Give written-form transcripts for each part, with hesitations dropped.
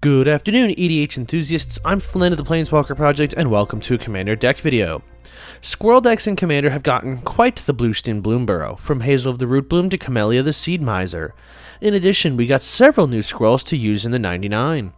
Good afternoon, EDH enthusiasts. I'm Flynn of the Planeswalker Project, and welcome to a Commander deck video. Squirrel decks in Commander have gotten quite the boost in Bloomburrow, from Hazel of the Root Bloom to Camellia the Seed Miser. In addition, we got several new Squirrels to use in the 99.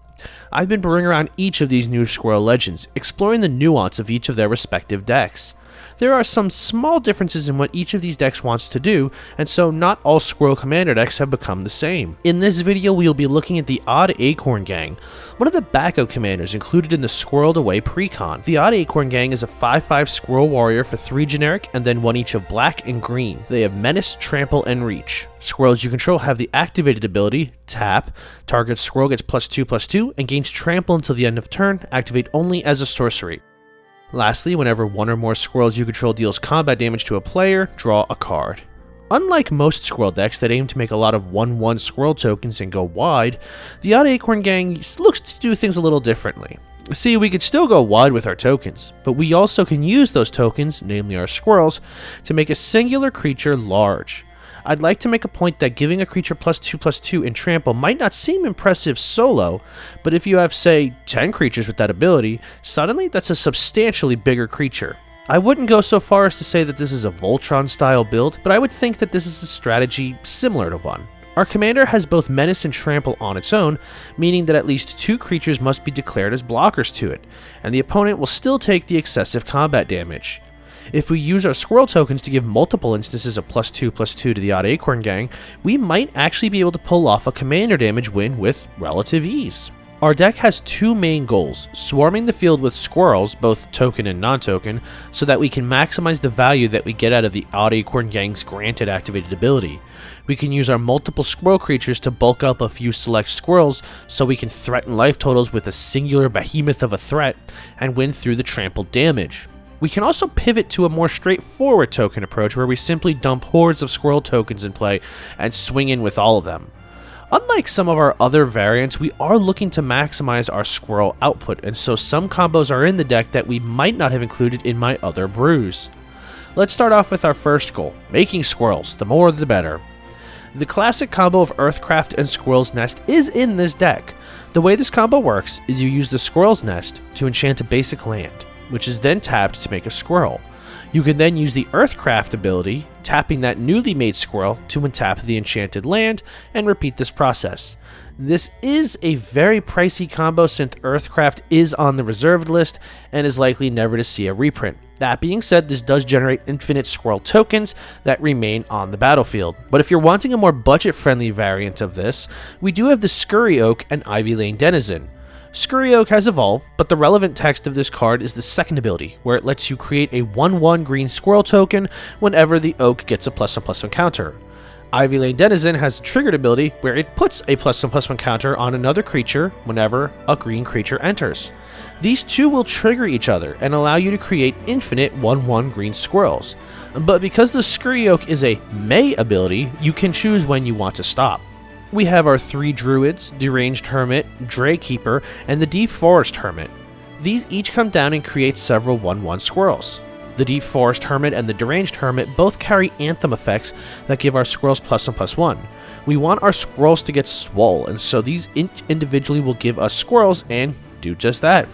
I've been brewing around each of these new Squirrel legends, exploring the nuance of each of their respective decks. There are some small differences in what each of these decks wants to do, and so not all Squirrel Commander decks have become the same. In this video, we will be looking at the Odd Acorn Gang, one of the backup commanders included in the Squirreled Away precon. The Odd Acorn Gang is a 5/5 Squirrel Warrior for 3 generic and then 1 each of black and green. They have Menace, Trample, and Reach. Squirrels you control have the activated ability, Tap, target Squirrel gets +2/+2 and gains Trample until the end of turn, activate only as a sorcery. Lastly, whenever one or more Squirrels you control deals combat damage to a player, draw a card. Unlike most Squirrel decks that aim to make a lot of 1/1 Squirrel tokens and go wide, the Odd Acorn Gang looks to do things a little differently. See, we could still go wide with our tokens, but we also can use those tokens, namely our Squirrels, to make a singular creature large. I'd like to make a point that giving a creature +2/+2 in Trample might not seem impressive solo, but if you have, say, 10 creatures with that ability, suddenly that's a substantially bigger creature. I wouldn't go so far as to say that this is a Voltron-style build, but I would think that this is a strategy similar to one. Our commander has both Menace and Trample on its own, meaning that at least 2 creatures must be declared as blockers to it, and the opponent will still take the excessive combat damage. If we use our Squirrel tokens to give multiple instances of +2/+2 to the Odd Acorn Gang, we might actually be able to pull off a commander damage win with relative ease. Our deck has 2 main goals: swarming the field with Squirrels, both token and non-token, so that we can maximize the value that we get out of the Odd Acorn Gang's granted activated ability. We can use our multiple Squirrel creatures to bulk up a few select Squirrels so we can threaten life totals with a singular behemoth of a threat and win through the trample damage. We can also pivot to a more straightforward token approach where we simply dump hordes of Squirrel tokens in play and swing in with all of them. Unlike some of our other variants, we are looking to maximize our Squirrel output, and so some combos are in the deck that we might not have included in my other brews. Let's start off with our first goal, making Squirrels, the more the better. The classic combo of Earthcraft and Squirrel's Nest is in this deck. The way this combo works is you use the Squirrel's Nest to enchant a basic land, which is then tapped to make a Squirrel. You can then use the Earthcraft ability, tapping that newly made Squirrel to untap the enchanted land, and repeat this process. This is a very pricey combo since Earthcraft is on the reserved list and is likely never to see a reprint. That being said, this does generate infinite Squirrel tokens that remain on the battlefield. But if you're wanting a more budget-friendly variant of this, we do have the Scurry Oak and Ivy Lane Denizen. Scurry Oak has evolved, but the relevant text of this card is the second ability, where it lets you create a 1/1 green Squirrel token whenever the Oak gets a +1/+1 counter. Ivy Lane Denizen has a triggered ability where it puts a +1/+1 counter on another creature whenever a green creature enters. These two will trigger each other and allow you to create infinite 1/1 green Squirrels. But because the Scurry Oak is a May ability, you can choose when you want to stop. We have our 3 Druids, Deranged Hermit, Draykeeper, and the Deep Forest Hermit. These each come down and create several 1/1 Squirrels. The Deep Forest Hermit and the Deranged Hermit both carry Anthem effects that give our Squirrels +1/+1. We want our Squirrels to get swole, and so these individually will give us Squirrels and do just that.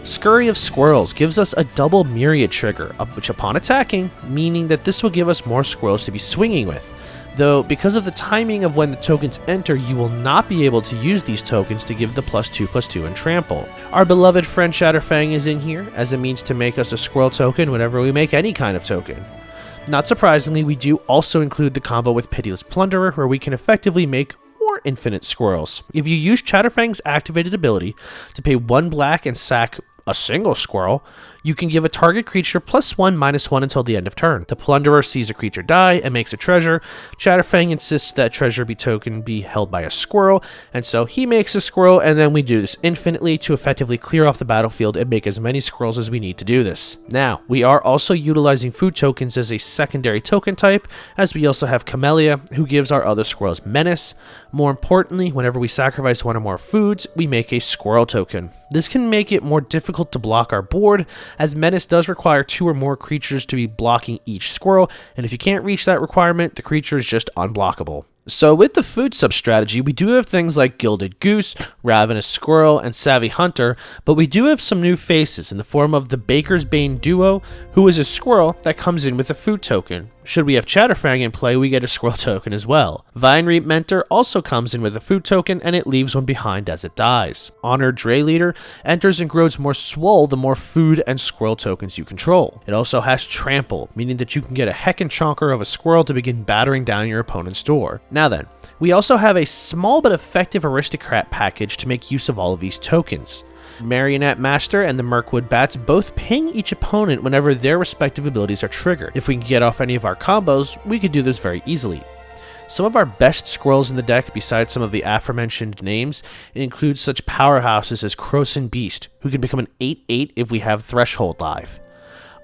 Scurry of Squirrels gives us a double Myriad trigger, which upon attacking, meaning that this will give us more Squirrels to be swinging with. Though, because of the timing of when the tokens enter, you will not be able to use these tokens to give the +2/+2 in Trample. Our beloved friend Shatterfang is in here as a means to make us a Squirrel token whenever we make any kind of token. Not surprisingly, we do also include the combo with Pitiless Plunderer, where we can effectively make more infinite Squirrels. If you use Shatterfang's activated ability to pay 1 black and sack a single Squirrel, you can give a target creature +1/-1 until the end of turn. The Plunderer sees a creature die and makes a treasure. Shatterfang insists that treasure token be held by a Squirrel, and so he makes a Squirrel, and then we do this infinitely to effectively clear off the battlefield and make as many Squirrels as we need to do this. Now, we are also utilizing food tokens as a secondary token type, as we also have Camellia, who gives our other Squirrels Menace. More importantly, whenever we sacrifice 1 or more foods, we make a Squirrel token. This can make it more difficult to block our board, as Menace does require 2 or more creatures to be blocking each Squirrel, and if you can't reach that requirement, the creature is just unblockable. So with the food sub-strategy, we do have things like Gilded Goose, Ravenous Squirrel, and Savvy Hunter, but we do have some new faces in the form of the Baker's Bane duo, who is a squirrel that comes in with a food token. Should we have Chatterfang in play, we get a squirrel token as well. Vine Reap Mentor also comes in with a food token, and it leaves one behind as it dies. Honored Dray Leader enters and grows more swole the more food and squirrel tokens you control. It also has Trample, meaning that you can get a heckin' chonker of a squirrel to begin battering down your opponent's door. Now then, we also have a small but effective aristocrat package to make use of all of these tokens. Marionette Master and the Mirkwood Bats both ping each opponent whenever their respective abilities are triggered. If we can get off any of our combos, we could do this very easily. Some of our best squirrels in the deck, besides some of the aforementioned names, include such powerhouses as Croson Beast, who can become an 8/8 if we have Threshold live.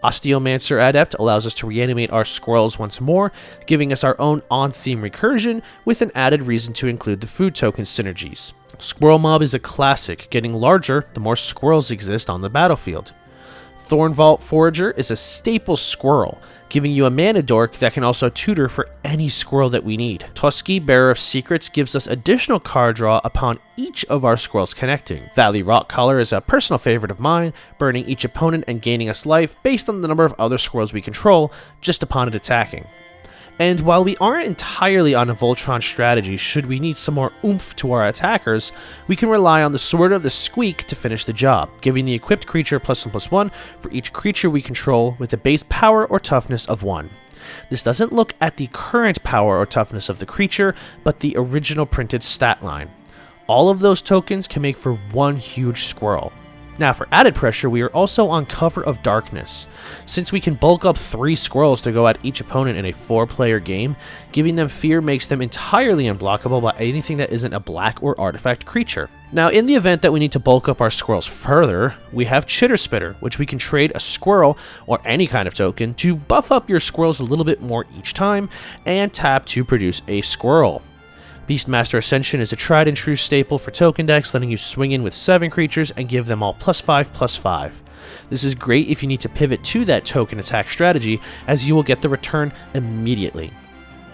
Osteomancer Adept allows us to reanimate our squirrels once more, giving us our own on-theme recursion with an added reason to include the food token synergies. Squirrel Mob is a classic, getting larger the more squirrels exist on the battlefield. Thornvault Forager is a staple squirrel, giving you a mana dork that can also tutor for any squirrel that we need. Tusky, Bearer of Secrets, gives us additional card draw upon each of our squirrels connecting. Valley Rockcaller is a personal favorite of mine, burning each opponent and gaining us life based on the number of other squirrels we control just upon it attacking. And while we aren't entirely on a Voltron strategy, should we need some more oomph to our attackers, we can rely on the Sword of the Squeak to finish the job, giving the equipped creature +1/+1 for each creature we control with a base power or toughness of 1. This doesn't look at the current power or toughness of the creature, but the original printed stat line. All of those tokens can make for one huge squirrel. Now for added pressure, we are also on Cover of Darkness. Since we can bulk up 3 squirrels to go at each opponent in a 4-player game, giving them fear makes them entirely unblockable by anything that isn't a black or artifact creature. Now in the event that we need to bulk up our squirrels further, we have Chitter Spitter, which we can trade a squirrel or any kind of token to buff up your squirrels a little bit more each time, and tap to produce a squirrel. Beastmaster Ascension is a tried and true staple for token decks, letting you swing in with 7 creatures and give them all +5/+5. This is great if you need to pivot to that token attack strategy, as you will get the return immediately.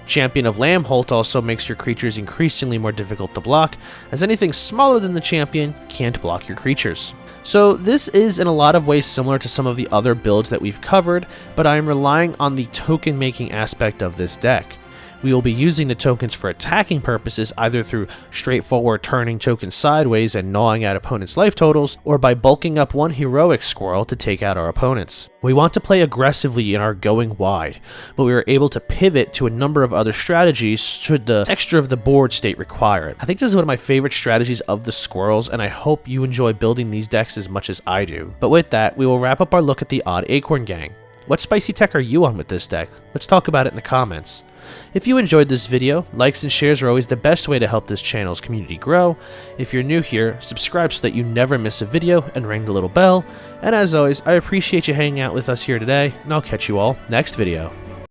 Champion of Lambholt also makes your creatures increasingly more difficult to block, as anything smaller than the champion can't block your creatures. So this is in a lot of ways similar to some of the other builds that we've covered, but I am relying on the token making aspect of this deck. We will be using the tokens for attacking purposes, either through straightforward turning tokens sideways and gnawing at opponents' life totals, or by bulking up one heroic squirrel to take out our opponents. We want to play aggressively in our going wide, but we are able to pivot to a number of other strategies should the texture of the board state require it. I think this is one of my favorite strategies of the Squirrels, and I hope you enjoy building these decks as much as I do. But with that, we will wrap up our look at the Odd Acorn Gang. What spicy tech are you on with this deck? Let's talk about it in the comments. If you enjoyed this video, likes and shares are always the best way to help this channel's community grow. If you're new here, subscribe so that you never miss a video and ring the little bell. And as always, I appreciate you hanging out with us here today, and I'll catch you all next video.